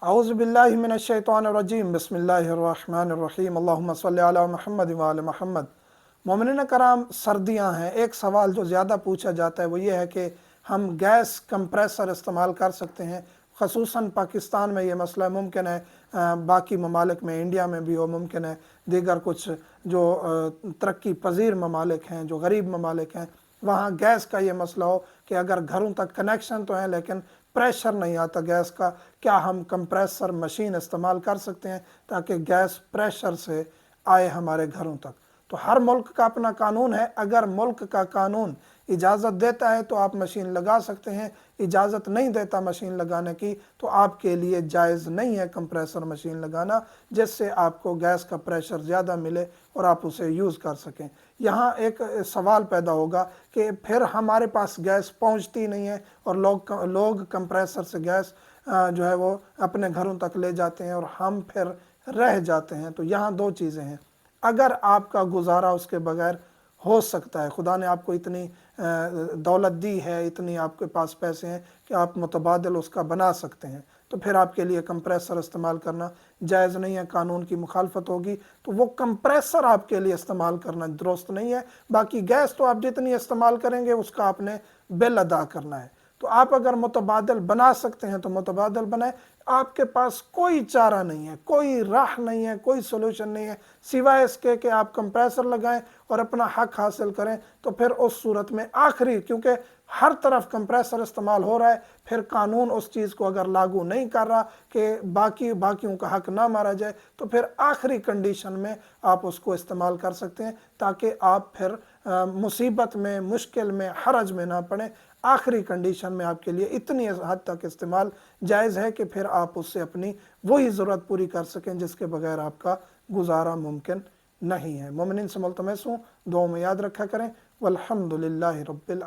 अऊज़ु बिल्लाहि मिनश्शैतानिर्रजीम बिस्मिल्लाहिर्रहमानिर्रहीम अल्लाहुम्मा सल्लि अला मुहम्मद व आले मुहम्मद। मोमिनीन कराम, सर्दियां हैं। एक सवाल जो ज़्यादा पूछा जाता है वो ये है कि हम गैस कंप्रेसर इस्तेमाल कर सकते हैं। ख़ुसूसन पाकिस्तान में ये मसला मुमकिन है, बाकी ममालिक में, इंडिया में भी हो, मुमकिन है दीगर कुछ जो तरक्की पजीर ममालिक हैं, जो गरीब ममालिक हैं, वहाँ गैस का ये मसला हो कि अगर घरों तक कनेक्शन तो है लेकिन प्रेशर नहीं आता गैस का। क्या हम कंप्रेसर मशीन इस्तेमाल कर सकते हैं ताकि गैस प्रेशर से आए हमारे घरों तक? तो हर मुल्क का अपना कानून है। अगर मुल्क का कानून इजाज़त देता है तो आप मशीन लगा सकते हैं, इजाज़त नहीं देता मशीन लगाने की तो आपके लिए जायज़ नहीं है कंप्रेसर मशीन लगाना, जिससे आपको गैस का प्रेशर ज़्यादा मिले और आप उसे यूज़ कर सकें। यहाँ एक सवाल पैदा होगा कि फिर हमारे पास गैस पहुँचती नहीं है और लोग कंप्रेसर से गैस जो है वो अपने घरों तक ले जाते हैं और हम फिर रह जाते हैं। तो यहाँ दो चीज़ें हैं। अगर आपका गुजारा उसके बगैर हो सकता है, खुदा ने आपको इतनी दौलत दी है, इतनी आपके पास पैसे हैं कि आप मुतबादिल उसका बना सकते हैं, तो फिर आपके लिए कंप्रेसर इस्तेमाल करना जायज़ नहीं है, कानून की मुखालफत होगी। तो वो कंप्रेसर आपके लिए इस्तेमाल करना दुरुस्त नहीं है। बाकी गैस तो आप जितनी इस्तेमाल करेंगे उसका आपने बिल अदा करना है। तो आप अगर मुतबादिल बना सकते हैं तो मुतबादिल बनाएं। आपके पास कोई चारा नहीं है, कोई राह नहीं है, कोई सोल्यूशन नहीं है सिवाय इसके कि आप कंप्रेसर लगाएं और अपना हक हासिल करें। तो फिर उस सूरत में आखिरी, क्योंकि हर तरफ कंप्रेसर इस्तेमाल हो रहा है, फिर कानून उस चीज़ को अगर लागू नहीं कर रहा कि बाकियों का हक ना मारा जाए, तो फिर आखिरी कंडीशन में आप उसको इस्तेमाल कर सकते हैं ताकि आप फिर मुसीबत में, मुश्किल में, हरज में ना पड़ें। आखिरी कंडीशन में आपके लिए इतनी हद तक इस्तेमाल जायज़ है कि फिर आप उससे अपनी वही ज़रूरत पूरी कर सकें जिसके बगैर आपका गुजारा मुमकिन नहीं है। मोमिनीन से मुल्तमस हूँ, दुआ में याद रखा करें। वल्हम्दुलिल्लाहि रब्बिल आलमीन।